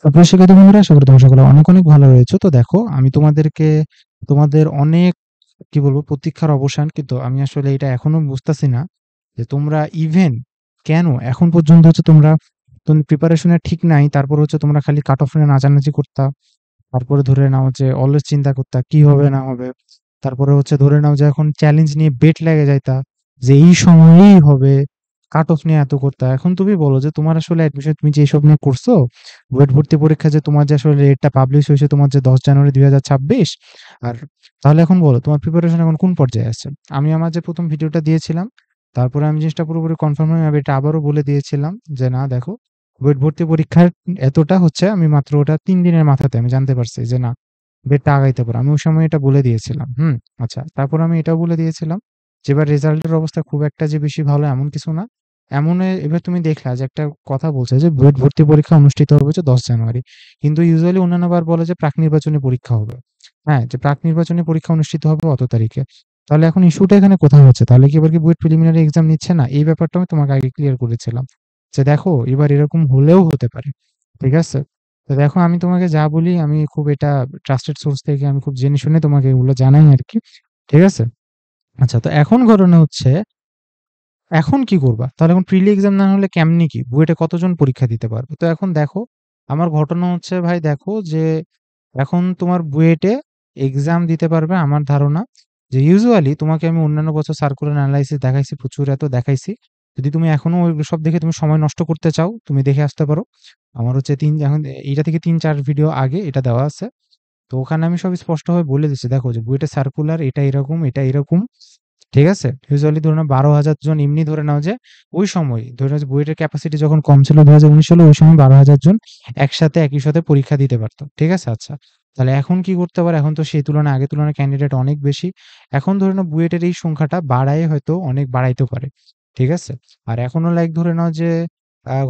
প্রিয় শিক্ষার্থী বন্ধুরা, আশা করি তোমরা সকলে অনেক অনেক ভালো রয়েছো। তো দেখো, আমি তোমাদেরকে তোমাদের অনেক কি বলবো প্রতীক্ষার অবসান, কিন্তু আমি আসলে এটা এখনো বুঝতেছি না যে তোমরা ইভেন কেন এখন পর্যন্ত হচ্ছে তোমরা প্রিপারেশনের ঠিক নাই, তারপর হচ্ছে তোমরা খালি কাট অফ নিয়ে নাচানাচি করতা। তারপরে ধরে নাও যে অলওয়েজ চিন্তা করতা কি হবে না হবে। তারপরে হচ্ছে ধরে নাও যে এখন চ্যালেঞ্জ নিয়ে বেট লেগে যাইতা যে এই সময়েই হবে। কাট অফ নিয়ে এত করতা। এখন তুমি বলো যে তোমার আসলে অ্যাডমিশন তুমি যে এইসব নিয়ে করছো, বুয়েট ভর্তি পরীক্ষা যে তোমার যে আসলে রেটটা পাবলিশ হয়েছে তোমার যে 10 জানুয়ারি 2026, আর তাহলে এখন বলো তোমার প্রিপারেশন এখন কোন পর্যায়ে আছে? আমি আমার যে প্রথম ভিডিওটা দিয়েছিলাম, তারপরে আমি জিনিসটা পুরোপুরি কনফার্ম হয়ে আমি এটা আবারও বলে দিয়েছিলাম যে না দেখো, বুয়েট ভর্তি পরীক্ষার এতটা হচ্ছে আমি মাত্র ওটা 3 দিনের মাথাতে আমি জানতে পারছি যে না, ডেটটা আগাইতে পারে। আমি ওই সময় এটা বলে দিয়েছিলাম। আচ্ছা, তারপর আমি এটাও বলে দিয়েছিলাম যে এবার রেজাল্টের অবস্থা খুব একটা যে বেশি ভালো এমন কিছু না। এবার তুমি দেখলা যে একটা কথা বলছে যে বুয়েট ভর্তি পরীক্ষা অনুষ্ঠিত হবে হচ্ছে 10 জানুয়ারি, কিন্তু ইউজুয়ালি অন্যান্য বার বলে যে প্রাক নির্বাচনী পরীক্ষা হবে। হ্যাঁ, যে প্রাক নির্বাচনী পরীক্ষা অনুষ্ঠিত হবে অত তারিখে। তাহলে এখন ইস্যুটা এখানে কোথায় হচ্ছে? তাহলে কি এবার কি বুয়েট প্রিলিমিনারি এক্সাম নিচ্ছে না? এই ব্যাপারটা আমি তোমাকে আগে ক্লিয়ার করেছিলাম যে দেখো এবার এরকম হলেও হতে পারে। ঠিক আছে? তো দেখো, আমি তোমাকে যা বলি আমি খুব এটা ট্রাস্টেড সোর্স থেকে আমি খুব জেনে শুনে তোমাকে এগুলো জানাই আরকি। ঠিক আছে? আচ্ছা, তো এখন ঘটনা হচ্ছে, এখন কি করবা? তাহলে এখন প্রিলি এক্সাম না হলে কেমনি কি? বুয়েটে কতজন পরীক্ষা দিতে পারবে? তো এখন দেখো, আমার ঘটনা হচ্ছে ভাই দেখো যে এখন তোমার বুয়েটে এক্সাম দিতে পারবে আমার ধারণা যে ইউজুয়ালি তোমাকে আমি অন্যান্য বছর সার্কুলার অ্যানালাইসিস দেখাইছি, প্রচুর এত দেখাইছি। যদি তুমি এখনো ওইগুলো সব দেখে তুমি সময় নষ্ট করতে চাও, তুমি দেখে আসতে পারো। আমার হচ্ছে এখন এইটা থেকে ৩-৪ ভিডিও আগে এটা দেওয়া আছে। তো ওখানে আমি সব স্পষ্টভাবে বলে দিচ্ছি, দেখো যে বুয়েটের সার্কুলার এটা এরকম, এটা এরকম। ঠিক আছে? ইউজুয়ালি ধরে নাও ১২,০০০ জন, এমনি ধরে নাও যে ওই সময় ধরে নাও যে বুয়েটের ক্যাপাসিটি যখন কম ছিল ২০১৯ সালে, ওই সময় ১২,০০০ জন একসাথে একই সাথে পরীক্ষা দিতে পারত। ঠিক আছে? আচ্ছা। তাহলে এখন কি করতে পারে? এখন তো সেই তুলনায় আগের তুলনায় ক্যান্ডিডেট অনেক বেশি। এখন ধরে নাও বুয়েটের এই সংখ্যাটা বাড়ায় হয়তো অনেক বাড়াইতেও পারে। ঠিক আছে? আর এখনো লাইক ধরে নাও যে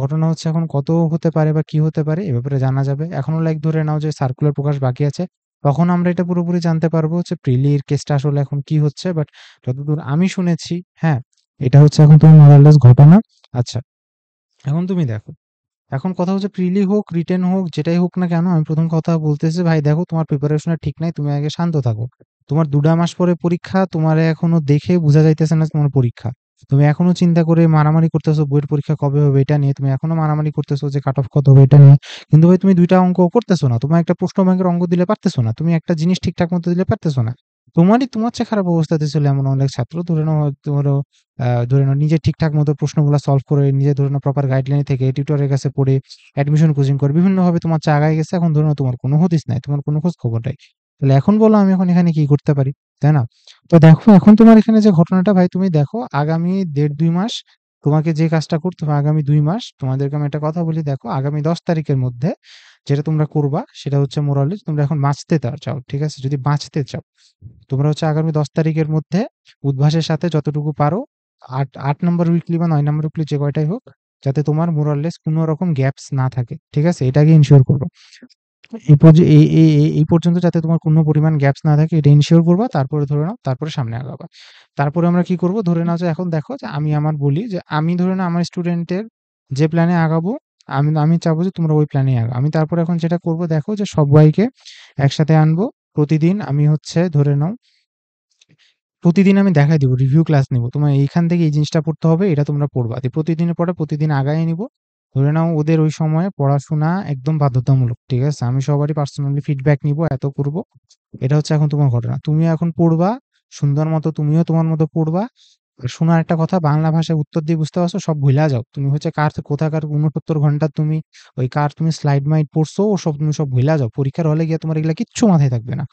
ঘটনা হচ্ছে এখন কত হতে পারে বা কি হতে পারে এ ব্যাপারে জানা যাবে। এখনো লাইক ধরে নাও যে সার্কুলার প্রকাশ বাকি আছে। তখন আমরা এটা পুরোপুরি জানতে পারবো হচ্ছে প্রিলির কেসটা আসলে এখন কি হচ্ছে। বাট যতদূর আমি শুনেছি, হ্যাঁ, এটা হচ্ছে এখন তোমার মোরাললেস ঘটনা। আচ্ছা, এখন তুমি দেখো, এখন কথা হচ্ছে প্রিলি হোক রিটেন হোক যেটাই হোক না কেন, আমি প্রথম কথা বলতেছি ভাই দেখো তোমার প্রিপারেশনের ঠিক নাই, তুমি আগে শান্ত থাকো। তোমার ২ মাস পরে পরীক্ষা, তোমার এখনো দেখে বোঝা যাইতেছে না তোমার পরীক্ষা। তুমি এখনো চিন্তা করে মারামারি করতেছো বইয়ের পরীক্ষা কবে হবে এটা নিয়ে, তুমি এখনো মারামারি করতেছো যে কাট অফ কত হবে এটা নিয়ে। কিন্তু ভাই তুমি ২টা অঙ্ক করতেছো না, তোমার একটা প্রশ্ন ব্যাংকের অঙ্ক দিলে পারতেছো না, তুমি একটা জিনিস ঠিকঠাক মতো দিলে পারতেছো না। তোমার চেয়ে খারাপ অবস্থাতে ছিল এমন অনেক ছাত্র, ধরে নাও নিজে ঠিকঠাক মতো প্রশ্নগুলা সলভ করে, নিজে ধরে নাও প্রপার গাইডলাইন থেকে টিউটরের কাছে পড়ে অ্যাডমিশন কোচিং করে বিভিন্নভাবে তোমার চেয়ে আগায় গেছে। এখন ধরে নাও তোমার কোনো হদিস নাই, তোমার কোনো খোঁজ খবর নাই। তাহলে এখন বলো আমি এখন এখানে কি করতে পারি? তাই না? তো দেখো, এখন তোমার এখানে যে ঘটনাটা ভাই তুমি দেখো, আগামী ১.৫-২ মাস তোমাকে যে কাজটা করতে হবে, আগামী ২ মাস তোমাদেরকে আমি একটা কথা বলি, দেখো আগামী ১০ তারিখের মধ্যে যেটা তোমরা করবা সেটা হচ্ছে মোরালি তোমরা এখন বাঁচতে চাও। ঠিক আছে? যদি বাঁচতে চাও, তোমরা হচ্ছে আগামী ১০ তারিখের মধ্যে উদ্ভাসের সাথে যতটুকু পারো ৮ নাম্বার উইকলি বা ৯ নাম্বার উইকলি যে কয়টাই হোক, যাতে তোমার মোর অর লেস কোনো রকম গ্যাপস না থাকে। ঠিক আছে? এটাকে এনশিওর করবা। এই পর্য এই এই এই এই পর্যন্ত যাতে তোমার কোনো পরিমাণ গ্যাপস না থাকে এটা এনশিওর করবা। তারপরে ধরে নাও, তারপরে সামনে আগাবা। তারপরে আমরা কি করব? ধরে নাও যে এখন দেখো যে আমি আমার বলি যে আমি ধরে নাও আমার স্টুডেন্টের যে প্ল্যানে আগাবো, আমি আমি চাবো যে তোমরা ওই প্ল্যানেই আগাও। আমি তারপরে এখন যেটা করব দেখো যে সব্বাইকে একসাথে আনবো। প্রতিদিন আমি হচ্ছে ধরে নাও প্রতিদিন আমি দেখাই দিব, রিভিউ ক্লাস নিব। তোমার এইখান থেকে এই জিনিসটা পড়তে হবে, এটা তোমরা পড়বা। দিয়ে প্রতিদিনের পড়া প্রতিদিন আগায় নিব। ধরে নাও ওদের ওই সময়ে পড়াশোনা একদম বাধ্যতামূলক। ঠিক আছে? আমি সবারই পার্সোনালি ফিডব্যাক নিব, এত করব। এটা হচ্ছে এখন তোমার ঘটনা। তুমি এখন পড়বা, সুন্দর মতো তুমিও তোমার মতো পড়বা। আর শোনো আরেকটা কথা, বাংলা ভাষায় উত্তর দিয়ে বুঝতে পারছো? সব ভুইলা যাও। তুমি হচ্ছে কোথাকার ৬৯ ঘন্টা তুমি তুমি স্লাইড মাইট পড়ছো, ওসব তুমি সব ভুইলা যাও। পরীক্ষার হলে গিয়ে তোমার এগুলা কিচ্ছু মাথায় থাকবে না।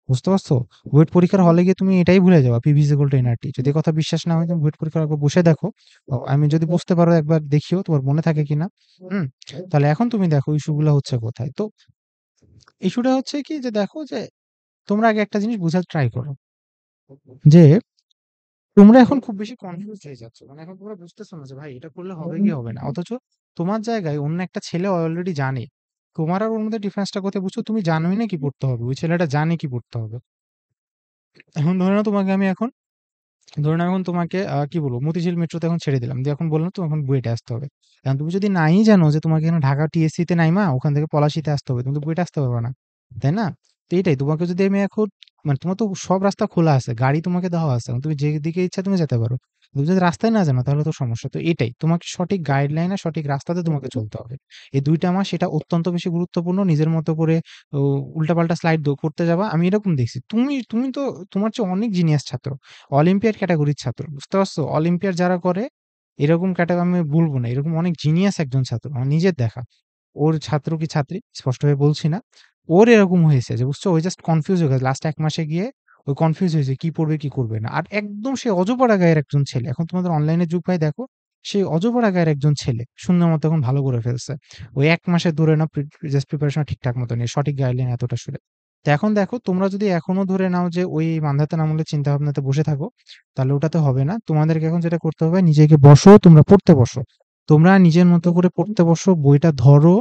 বুঝতে পারছো? বুয়েট পরীক্ষার হলে গিয়ে তুমি এটাই ভুলে যাবা, P V is equal to N R T. যদি এ কথা বিশ্বাস না হয় তুমি বুয়েট পরীক্ষার একবার বসে দেখো। আমি যদি বুঝতে পারো একবার দেখিও তোমার মনে থাকে কিনা। হুম? তাহলে এখন তুমি দেখো ইস্যুগুলা হচ্ছে কোথায়। তো ইস্যুটা হচ্ছে কি যে দেখো যে তোমরা আগে একটা জিনিস বুঝার ট্রাই করো যে তোমরা এখন খুব বেশি কনফিউজড হয়ে যাচ্ছ। মানে এখন তোমরা বুঝতেছো না যে ভাই এটা করলে হবে কি হবে না। অথচ তোমার জায়গায় অন্য একটা ছেলে অলরেডি জানে। তোমার আর ওর মধ্যে ডিফারেন্সটা কোথায় বুঝছো? তুমি জানোই না কি পড়তে হবে। ওই ছেলেটা জানে কি পড়তে হবে। এখন ধরে নাও তোমাকে আমি এখন ধরে নাও এখন তোমাকে কি বলবো মতিঝিল মেট্রোতে এখন ছেড়ে দিলাম। দিয়ে এখন বললাম তোমাকে এখন বুয়েটে আসতে হবে। এখন তুমি যদি নাই জানো যে তোমাকে এখানে ঢাকা টিএসসি তে নাইমা ওখান থেকে পলাশীতে আসতে হবে, তুমি তো বুয়েটে আসতে পারবে না। তাই না? তো এটাই তোমাকে যদি আমি এখন মানে তোমার তো সব রাস্তা খোলা আছে। গাড়ি তোমাকে দেওয়া আছে। এখন তুমি যেদিকে ইচ্ছা তুমি যেতে পারো। তুমি যদি রাস্তায় না জানো তাহলে তো সমস্যা। তো এটাই তোমাকে সঠিক গাইডলাইন আর সঠিক রাস্তাতে তোমাকে চলতে হবে। এই ২ টা মাস এটা অত্যন্ত বেশি গুরুত্বপূর্ণ। নিজের মতো করে ও উল্টাপাল্টা স্লাইড করতে যাবা। আমি এরকম দেখছি। তুমি তো তোমার চেয়ে অনেক জিনিয়াস ছাত্র। অলিম্পিয়াড ক্যাটাগরির ছাত্র। বুঝতে পারছো? অলিম্পিয়াড যারা করে এরকম ক্যাটাগরি আমি বলব না। এরকম অনেক জিনিয়াস একজন ছাত্র। আমার নিজের দেখা। ওর ছাত্র কি ছাত্রী স্পষ্টভাবে বলছি না। ওর এরকম হয়েছে যে বুঝছো? ও জাস্ট কনফিউজ হয়ে গেছে। লাস্ট ১ মাসে গিয়ে ও কনফিউজ হয়েছে কি পড়বে কি করবে না। আর একদম সে অজপাড়া গাঁয়ের একজন ছেলে। এখন তোমাদের অনলাইনের যুগ ভাই দেখো। সেই অজপাড়া গাঁয়ের একজন ছেলে সুন্দর মতো এখন ভালো করে ফেলছে। ওই ১ মাসে ধরে নাও জাস্ট প্রিপারেশন ঠিকঠাক মতো নেই। সঠিক গাইডলাইন এতটা শুনে। তো এখন দেখো তোমরা যদি এখনো ধরে নাও যে ওই মান্ধাতা আমলের চিন্তা ভাবনাতে বসে থাকো, তাহলে ওটাতে হবে না। তোমাদেরকে এখন যেটা করতে হবে নিজেকে বসো, তোমরা পড়তে বসো। তোমরা নিজের মতো করে পড়তে বসো, বইটা ধরো।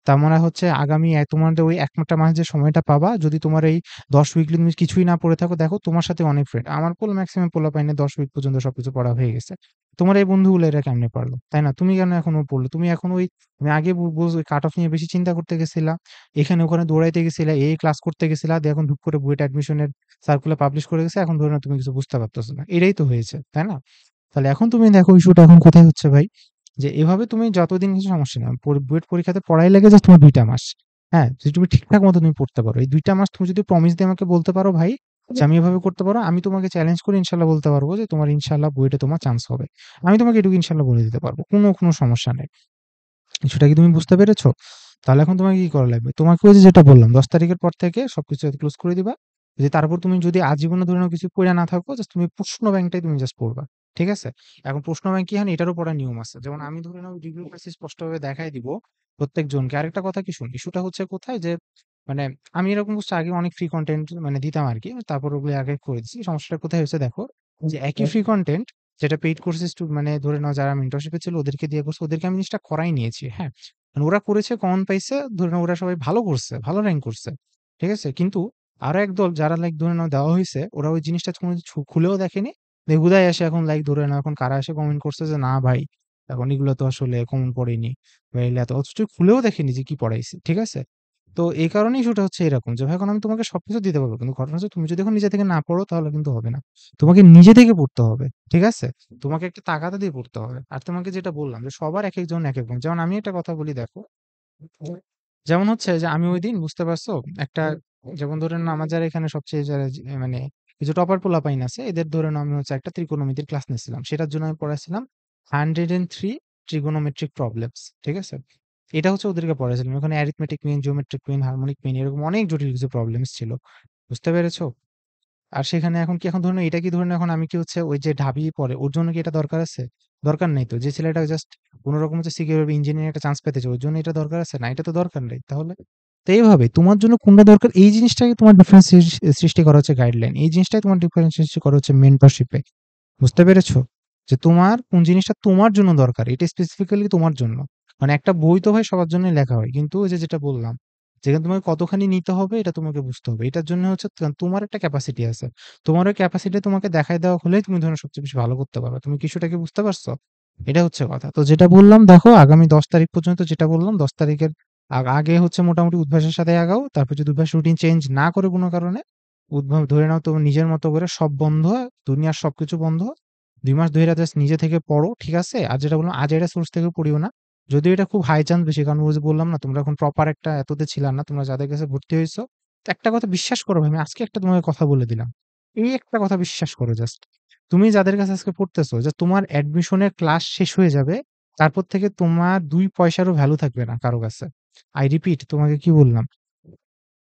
তার মানে হচ্ছে আগামী তোমাদের ওই ১টা মাস যে সময়টা পাবা, যদি তোমার এই ১০ উইকলি তুমি কিছুই না পড়ে থাকো, দেখো তোমার সাথে অনেক ফ্রেন্ড। আমার ম্যাক্সিমাম পোলাপাইনে ১০ উইক পর্যন্ত সবকিছু পড়া হয়ে গেছে। তোমার এই বন্ধুগুলো এরা কেমনে পারলো? তাই না? তুমি কেন এখনো পড়লে? তুমি এখন ওই আমি আগে ওই কাট অফ নিয়ে বেশি চিন্তা করতে গেছিলা। এখানে ওখানে দৌড়াইতে গেছিলা, এই ক্লাস করতে গেছিলা, দিয়ে এখন ধুপ করে বুয়েট অ্যাডমিশনের সার্কুলার পাবলিশ করে গেছে। এখন ধরে নাও তুমি কিছু বুঝতে পারতেছো না। এটাই তো হয়েছে, তাই না? তাহলে এখন তুমি দেখো ইস্যুটা এখন কোথায় হচ্ছে ভাই? যে এভাবে তুমি যতদিন কিছু সমস্যা নেই। বুয়েট পরীক্ষাতে পড়াই লাগে জাস্ট তোমার ২ টা মাস। হ্যাঁ? যদি তুমি ঠিকঠাক মতো তুমি পড়তে পারো। এই ২ টা মাস তুমি যদি প্রমিস দিয়ে আমাকে বলতে পারো ভাই যে আমি এভাবে করতে পারো, আমি তোমাকে চ্যালেঞ্জ করে ইনশাআল্লাহ বলতে পারবো যে তোমার ইনশাআল্লাহ বুয়েটে তোমার চান্স হবে। আমি তোমাকে এটুকু ইনশাআল্লাহ বলে দিতে পারবো। কোনো সমস্যা নেই। বিষয়টা কি তুমি বুঝতে পেরেছো? তাহলে এখন তোমাকে কি করা লাগবে? তোমাকে ওই যে যেটা বললাম ১০ তারিখের পর থেকে সবকিছু ক্লোজ করে দিবা। যে তারপর তুমি যদি আজীবনে ধরে নাও কিছু পইড়া না থাকো, জাস্ট তুমি প্রশ্ন ব্যাংকটাই তুমি জাস্ট পড়বা। ঠিক আছে? এখন প্রশ্ন ব্যাংক কি হয় এটারও পড়ার নিয়ম আছে। যেমন আমি ধরে নাও ডিগ্রি ক্লাসে স্পষ্টভাবে দেখাই দিব প্রত্যেকজনকে। আরেকটা কথা কি শুন, ইস্যুটা হচ্ছে কোথায় যে মানে আমি এরকম হচ্ছে আগে অনেক ফ্রি কনটেন্ট মানে দিতাম আরকি। তারপর ওগুলো আগে করে দিছি। সমস্যাটা কোথায় হয়েছে দেখো, যে একই ফ্রি কনটেন্ট যেটা পেইড কোর্সেস মানে ধরে নাও যারা মেন্টরশিপে ছিল ওদেরকে দিয়ে করছে, ওদেরকে আমি জিনিসটা করাই নিয়েছি। হ্যাঁ? মানে ওরা করেছে, কমন পাইছে। ধরে নাও ওরা সবাই ভালো করছে, ভালো র‍্যাংক করছে। ঠিক আছে? কিন্তু আরো একদল যারা লাইক ধরে নাও দেওয়া হইছে, ওরা ওই জিনিসটা কোনদিন খুলেও দেখেনি। হুদাই এসে এখন লাইক ধরে নাও এখন কারা এসে কমেন্ট করছে যে, "না ভাই, এখন এগুলো তো আসলে কমন পড়েনি।" বা এগুলা এত অথচ খুলেও দেখেনি যে কি পড়াইছি। ঠিক আছে? তো এই কারণেই ইস্যুটা হচ্ছে এরকম যে ভাই এখন আমি তোমাকে সবকিছু দিতে পারবো। কিন্তু ঘটনা হচ্ছে তুমি যদি এখন নিজে থেকে না পড়ো তাহলে কিন্তু হবে না। তোমাকে নিজে থেকে পড়তে হবে। ঠিক আছে? তোমাকে একটা তাগাদা দিয়ে পড়তে হবে। আর তোমাকে যেটা বললাম যে সবার একেকজন একেক রকম। যেমন আমি একটা কথা বলি দেখো। যেমন হচ্ছে যে আমি ঐদিন বুঝতে পারছো একটা যেমন ধরেন আমার যারা এখানে সবচেয়ে যারা মানে কিছু টপার পোলাপাইন আছে এদের ধরে নাও আমি হচ্ছে একটা ত্রিকোণমিতির ক্লাস নিছিলাম। সেটার জন্য আমি পড়াইছিলাম 103 ট্রিগোনোমেট্রিক প্রবলেমস। ঠিক আছে? এটা হচ্ছে ওদেরকে পড়াইছিলাম। ওখানে arithmetic mean, geometric mean, harmonic mean এরকম অনেক জটিল কিছু প্রবলেমস ছিল। বুঝতে পেরেছো? আর সেখানে এখন কি এখন ধরুন এটা কি ধরুন এখন আমি কি হচ্ছে ওই যে ঢাবি পড়ে ওর জন্য কি এটা দরকার আছে? দরকার নেই তো। যে ছেলেটা জাস্ট কোন রকম হচ্ছে সিকিউর ভাবে ইঞ্জিনিয়ারিং একটা চান্স পেতে চায় ওর জন্য এটা দরকার আছে? না, এটা তো দরকার নেই। তাহলে তো এইভাবে তোমার জন্য কোনটা দরকার এই জিনিসটাকে তোমার ডিফারেন্স সৃষ্টি করা হচ্ছে গাইডলাইন। এই জিনিসটাই তোমার ডিফারেন্স সৃষ্টি করা হচ্ছে মেন্টরশিপে। বুঝতে পেরেছো? যে তোমার কোন জিনিসটা তোমার জন্য দরকার। এটা স্পেসিফিক্যালি তোমার জন্য। মানে একটা বই তো ভাই সবার জন্যই লেখা হয়। কিন্তু ওই যে যেটা বললাম, যেখানে তোমাকে কতখানি নিতে হবে এটা তোমাকে বুঝতে হবে। এটার জন্য হচ্ছে তোমার একটা ক্যাপাসিটি আছে। তোমার ওই ক্যাপাসিটি তোমাকে দেখায় দেওয়া হলেই তুমি ধরো সবচেয়ে বেশি ভালো করতে পারবে। তুমি কি বিষয়টাকে বুঝতে পারছো? এটা হচ্ছে কথা। তো যেটা বললাম দেখো আগামী ১০ তারিখ পর্যন্ত যেটা বললাম ১০ তারিখের আগে হচ্ছে মোটামুটি উদ্ভাসের সাথে আগাও। তারপর যদি উদ্ভাস রুটিন চেঞ্জ না করে কোনো কারণে ধরে নাও তোমার নিজের মতো করে সব বন্ধ, দুনিয়ার সবকিছু বন্ধ। ২ মাস ধইরা জাস্ট নিজে থেকে পড়ো, ঠিক আছে? আর যেটা বললাম আজাইরা সোর্স থেকে পড়িও না। যদিও এটা খুব হাই চান্স বেশি। কারণ ওই যে বললাম না তোমরা এখন প্রপার একটা এততে ছিলা না। তোমরা যাদের কাছে ভর্তি হইছো। তো একটা কথা বিশ্বাস করো ভাই, আমি আজকে একটা তোমাকে কথা বলে দিলাম। এই একটা কথা বিশ্বাস করো জাস্ট। তুমি যাদের কাছে আজকে পড়তেছো যে তোমার অ্যাডমিশনের ক্লাস শেষ হয়ে যাবে। তারপর থেকে তোমার ২ পয়সারও ভ্যালু থাকবে না কারো কাছে। I repeat তোমাকে কি বললাম?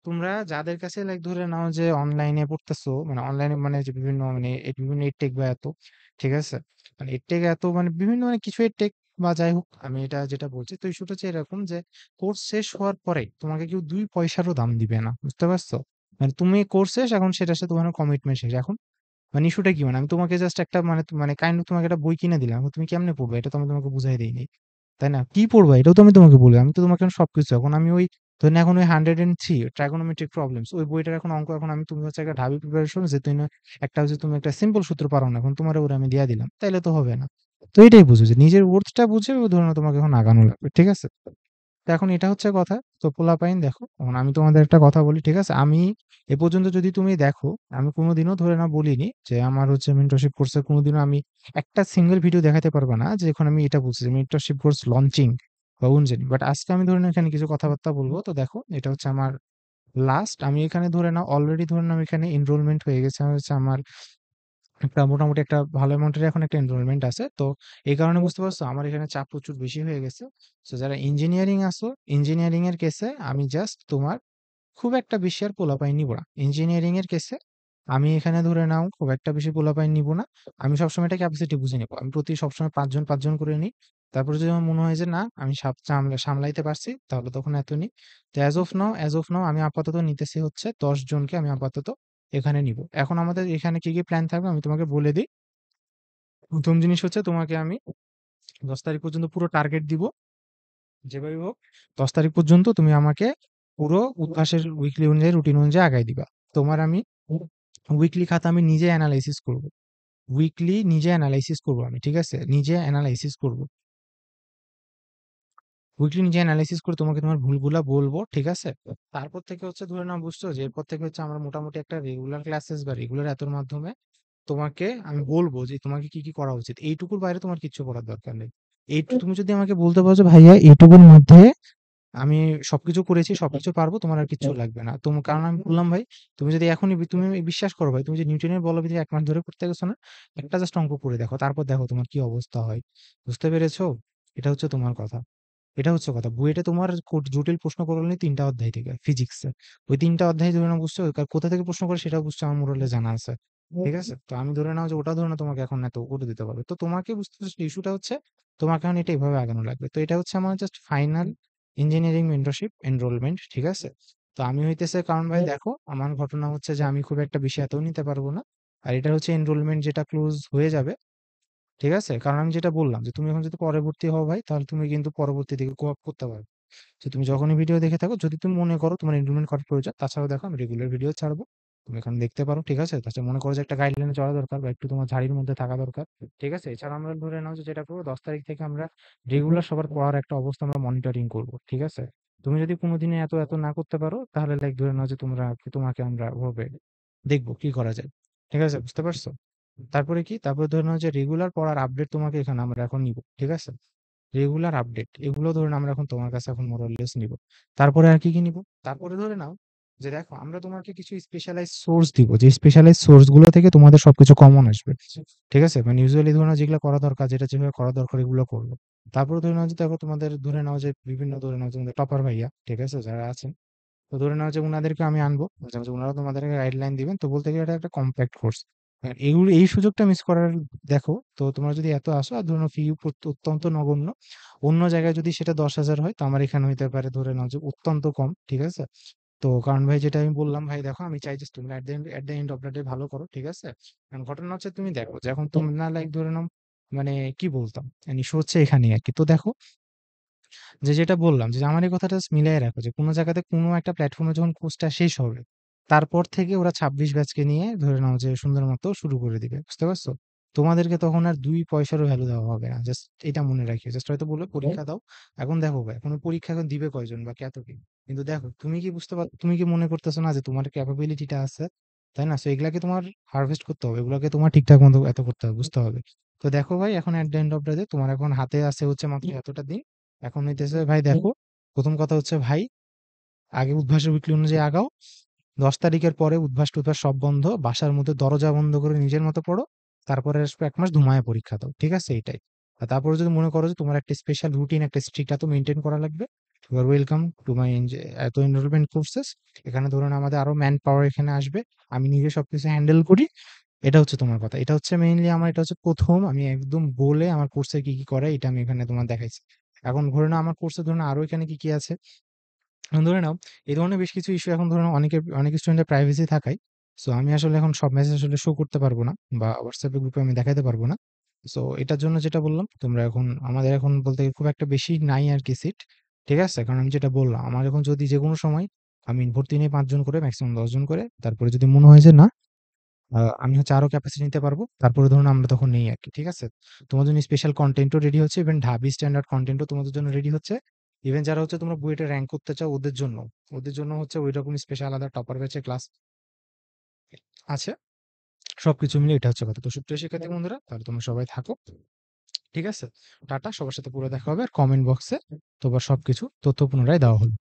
তোমরা যাদের কাছে লাইক ধরে নাও যে অনলাইনে পড়তেছো মানে অনলাইনে মানে যে বিভিন্ন মানে এই বিভিন্ন এডটেক বা এত ঠিক আছে মানে এডটেক এত মানে বিভিন্ন মানে কিছু এডটেক বা যাই হোক আমি এটা যেটা বলছি তো ইস্যুটা হচ্ছে এরকম যে কোর্স শেষ হওয়ার পরে তোমাকে কেউ ২ পয়সারও দাম দিবে না বুঝতে পারছো মানে তুমি কোর্স শেষ এখন সেটার সাথে তোমার কমিটমেন্ট শেষ এখন মানে ইস্যুটা কি মানে আমি তোমাকে জাস্ট একটা মানে কাইন্ড অফ তোমাকে একটা বই কিনে দিলাম এখন তুমি কেমনে পড়বে এটা তো আমি তোমাকে বুঝাই দিইনি তাই না কি পড়বা এটাও তো আমি তোমাকে বলি আমি তো তোমাকে এখন সবকিছু এখন আমি ওই ধরেন এখন ওই 103 ট্রাইগোনোমেট্রিক প্রবলেমস ওই বইটার এখন অঙ্ক এখন আমি তুমি হচ্ছে একটা ঢাবি প্রিপারেশন যে তুই না একটা হচ্ছে তুমি একটা সিম্পল সূত্র পারো না এখন তোমার ওরা আমি দিয়া দিলাম তাইলে তো হবে না। তো এটাই বুঝো যে নিজের ওর্থটা বুঝে ও ধরে নাও তোমাকে এখন আগানো লাগবে, ঠিক আছে? তো এখন এটা হচ্ছে কথা। তো পোলাপাইন দেখো, এখন আমি তোমাদের একটা কথা বলি, ঠিক আছে? আমি এ পর্যন্ত যদি তুমি দেখো, আমি কোনোদিনও ধরে না বলিনি যে আমার হচ্ছে মেন্টরশিপ কোর্সে কোনোদিনও আমি একটা সিঙ্গেল ভিডিও দেখাতে পারবা না যে এখন আমি এটা বলছি যে মেন্টরশিপ কোর্স লঞ্চিং বা উনজেনি। বাট আজকে আমি ধরে নাও এখানে কিছু কথাবার্তা বলবো। তো দেখো এটা হচ্ছে আমার লাস্ট, আমি এখানে ধরে নাও অলরেডি ধরে নাও এখানে এনরোলমেন্ট হয়ে গেছে হচ্ছে আমার একটা মোটামুটি একটা ভালো অ্যামাউন্টের এখন একটা এনরোলমেন্ট আছে। তো এই কারণে বুঝতে পারছো আমার এখানে চাপ প্রচুর বেশি হয়ে গেছে। তো যারা ইঞ্জিনিয়ারিং আসো, ইঞ্জিনিয়ারিং এর কেসে আমি জাস্ট তোমার খুব একটা বেশি আর পোলাপাইন নিব না। ইঞ্জিনিয়ারিং এর কেসে আমি এখানে ধরে নাও খুব একটা বেশি পোলাপাইন নিব না। আমি সবসময় এটা ক্যাপাসিটি বুঝে নিব। আমি প্রতি সবসময় ৫ জন করে নিই। তারপরে যদি আমার মনে হয় যে না আমি সামলাইতে পারছি তাহলে তখন এত নিই। তো অ্যাজ অফ নাও আমি আপাতত নিতেছি হচ্ছে ১০ জনকে আমি আপাতত এখানে নিব। এখন আমাদের এখানে কি প্ল্যান থাকবে আমি তোমাকে বলে দিই। প্রথম জিনিস হচ্ছে তোমাকে আমি ১০ তারিখ পর্যন্ত পুরো টার্গেট দিব। যেভাবেই হোক ১০ তারিখ পর্যন্ত তুমি আমাকে পুরো উদ্ভাসের উইকলি অনুযায়ী রুটিন অনুযায়ী আগায় দিবা। তোমার আমি উইকলি খাতা আমি নিজে অ্যানালাইসিস করব। উইকলি নিজে অ্যানালাইসিস করব আমি, ঠিক আছে? নিজে অ্যানালাইসিস করব। উইকলি নিজে অ্যানালাইসিস করে তোমাকে তোমার ভুলগুলা বলবো, ঠিক আছে? তারপর থেকে হচ্ছে ধরে নাও বুঝছো যে এরপর থেকে হচ্ছে আমরা মোটামুটি একটা রেগুলার ক্লাসেস বা রেগুলার এতর মাধ্যমে তোমাকে আমি বলবো যে তোমাকে কি কি করা উচিত। এইটুকুর বাইরে তোমার কিচ্ছু করার দরকার নেই। তুমি যদি আমাকে বলতে পারো যে ভাইয়া এইটুকুর মধ্যে আমি সবকিছু করেছি, সবকিছু পারবো, তোমার আর কিচ্ছু লাগবে না। কারণ আমি বললাম ভাই, তুমি যদি এখনই তুমি বিশ্বাস করো ভাই, তুমি যে নিউটনের বলবিদ্যা ১ মাস ধরে করতে গেছো না? একটা জাস্ট অঙ্ক করে দেখো। তারপর দেখো তোমার কি অবস্থা হয়। বুঝতে পেরেছো? এটা হচ্ছে তোমার কথা। এটা হচ্ছে কথা। বুয়েটে তোমার জটিল প্রশ্ন করলে ৩ টা অধ্যায় থেকে ফিজিক্সে। ওই ৩ টা অধ্যায় ধরে নাও বুঝছো, কোথা থেকে প্রশ্ন করে সেটাও বুঝছো আমার মোটামুটি জানা আছে। ঠিক আছে? তো আমি ধরে নাও যে ওটা ধরে নাও তোমাকে এখন এত করে দিতে পারবে। তো তোমাকে বুঝতে ইস্যুটা হচ্ছে তোমাকে এখন এটা এভাবে আগানো লাগবে। তো এটা হচ্ছে আমার just final engineering mentorship enrolment, ঠিক আছে? তো আমি হইতেছে কারণ ভাই দেখো আমার ঘটনা হচ্ছে যে আমি খুব একটা বেশি এতও নিতে পারবো না। আর এটা হচ্ছে এনরোলমেন্ট যেটা ক্লোজ হয়ে যাবে, ঠিক আছে? কারণ আমি যেটা বললাম যে তুমি এখন যদি পরবর্তী হও ভাই তাহলে তুমি কিন্তু পরবর্তী দিকে কোঅপ করতে পারবে। যে তুমি যখনই ভিডিও দেখে থাকো যদি তুমি মনে করো তোমার এনরোলমেন্ট করার প্রয়োজন, তাছাড়াও দেখো আমি রেগুলার ভিডিও ছাড়বো। তুমি এখন দেখতে পারো, ঠিক আছে? তাছাড়া মনে করো যে একটা গাইডলাইনে চলা দরকার বা একটু তোমার ঝাড়ির মধ্যে থাকা দরকার। ঠিক আছে? এছাড়া আমরা ধরে নাও যে যেটা করবো ১০ তারিখ থেকে আমরা রেগুলার সবার পড়ার একটা অবস্থা আমরা মনিটরিং করবো। ঠিক আছে? তুমি যদি কোনোদিনে এত না করতে পারো তাহলে লাইক ধরে নাও যে তোমাকে আমরা ওভাবে দেখবো কি করা যায়। ঠিক আছে? বুঝতে পারছো? তারপরে কি? তারপরে ধরে নাও যে রেগুলার পড়ার আপডেট তোমাকে এখানে আমরা এখন নিব। ঠিক আছে? রেগুলার আপডেট এগুলো ধরুন আমরা এখন তোমার কাছে এখন মোরাললেস নিব। তারপরে আর কি নিব? তারপরে ধরে নাও যে দেখো আমরা তোমাকে কিছু স্পেশালাইজ সোর্স দিব, যে স্পেশালাইজ সোর্স গুলো থেকে তোমাদের সবকিছু কমন আসবে। ঠিক আছে? মানে ইউজুয়ালি ধরে নাও যেগুলো করা দরকার, যেটা যেভাবে করা দরকার এগুলো করবো। তারপরে ধরে নাও যে দেখো তোমাদের ধরে নাও যে বিভিন্ন ধরে নাও যে তোমাদের টপার ভাইয়া, ঠিক আছে, যারা আছেন, তো ধরে নাও যে উনাদেরকে আমি আনবো, যে উনারা তোমাদেরকে গাইডলাইন দিবেন। তো বলতে গেলে এটা একটা কম্প্যাক্ট কোর্স। এইগুলো এই সুযোগটা মিস করার, দেখো তো তোমরা যদি এত আসো আর ধরে নাও ফি অত্যন্ত নগণ্য, অন্য জায়গায় যদি সেটা ১০,০০০ হয় তো আমার এখানে হইতে পারে ধরে নাও যে অত্যন্ত কম। ঠিক আছে? তো কারণ ভাই যেটা আমি বললাম ভাই দেখো আমি চাই যে তোমরা at the end of the day ভালো করো। ঠিক আছে? কারণ ঘটনা হচ্ছে তুমি দেখো যে এখন তোমরা লাইক ধরে নাও মানে কি বলতাম, ইস্যু হচ্ছে এখানেই আরকি। তো দেখো যেটা বললাম যে আমার এই কথাটা জাস্ট মিলায় রাখো যে কোনো জায়গাতে কোনো একটা প্ল্যাটফর্মে যখন কোর্সটা শেষ হবে তারপর থেকে ওরা ২৬ ব্যাচকে নিয়ে ধরে নাও যে সুন্দর মতো শুরু করে দিবে। বুঝতে পারছো? তোমাদেরকে তখন আর ২ পয়সারও ভ্যালু দেওয়া হবে না। জাস্ট এটা মনে রাখিও। জাস্ট হয়তো বলবে পরীক্ষা দাও। এখন দেখো ভাই এখন পরীক্ষা এখন দিবে কয়জন বা কত কি? কিন্তু দেখো তুমি কি মনে করতেছো না যে তোমার ক্যাপাবিলিটিটা আছে? তাই না? সো এগুলাকে তোমার হারভেস্ট করতে হবে। এগুলাকে তোমার ঠিকঠাক মতো এত করতে হবে, বুঝতে হবে। তো দেখো ভাই এখন at the end of the day তোমার এখন হাতে আছে হচ্ছে মাত্র এতটা দিন। এখন হইতেছে ভাই দেখো, প্রথম কথা হচ্ছে ভাই আগে উদ্ভাসের উইকলি অনুযায়ী আগাও। ১০ তারিখের পরে উদ্ভাস-টুদ্ভাস সব বন্ধ। বাসার মধ্যে দরজা বন্ধ করে নিজের মতো পড়ো। তারপরে আসবে ১ মাস ঘুমায়ে পরীক্ষা দাও। ঠিক আছে? এইটাই। আর তারপরে যদি মনে করো যে তোমার একটা স্পেশাল রুটিন, একটা স্ট্রিক্ট এত মেইনটেইন করা লাগবে, you are welcome to my এত এনরোলমেন্ট কোর্সেস। এখানে ধরুন আমাদের আরো ম্যান পাওয়ার এখানে আসবে। আমি নিজে সবকিছু হ্যান্ডেল করি। এটা হচ্ছে তোমার কথা। এটা হচ্ছে মেইনলি আমার, এটা হচ্ছে ১ম আমি একদম বলে আমার কোর্সে কি করে এটা আমি এখানে তোমার দেখাইছি। এখন ধরে নাও আমার কোর্সে ধরে নাও আরো এখানে কি আছে। এখন ধরে নাও এই ধরনের বেশ কিছু ইস্যু এখন ধরে নাও অনেক স্টুডেন্টের প্রাইভেসি থাকায়। সো আমি আসলে এখন সব মেসেজ আসলে শো করতে পারবো না বা হোয়াটসঅ্যাপ গ্রুপে আমি দেখাতে পারবো না। সো এটার জন্য যেটা বললাম তোমরা এখন আমাদের এখন বলতে খুব একটা বেশি নাই আর কি সিট। ঠিক আছে? কারণ আমি যেটা বললাম, আমার এখন যদি যেকোনো সময় আমি ভর্তি নেই ৫ জন করে, ম্যাক্সিমাম ১০ জন করে। তারপরে যদি মনে হয় যে না, আমি হচ্ছে আরো ক্যাপাসিটি নিতে পারবো, তারপরে ধরুন আমরা তখন নেই আরকি। ঠিক আছে? তোমাদের জন্য স্পেশাল কনটেন্টও রেডি হচ্ছে, ইভেন ঢাবি স্ট্যান্ডার্ড কনটেন্টও তোমাদের জন্য রেডি হচ্ছে। ইভেন যারা হচ্ছে তোমরা বুয়েটে র‍্যাংক করতে চাও ওদের জন্য হচ্ছে ঐরকম স্পেশাল আলাদা টপার ব্যাচের ক্লাস আছে। সবকিছু মিলে এটা হচ্ছে কথা। তো সুপ্রিয় শিক্ষার্থী বন্ধুরা, তাহলে তোমরা সবাই থাকো। ঠিক আছে? টাটা। সবার সাথে পরে দেখা হবে। আর কমেন্ট বক্সে তোমার সবকিছু তথ্য পুনরায় দেওয়া হলো।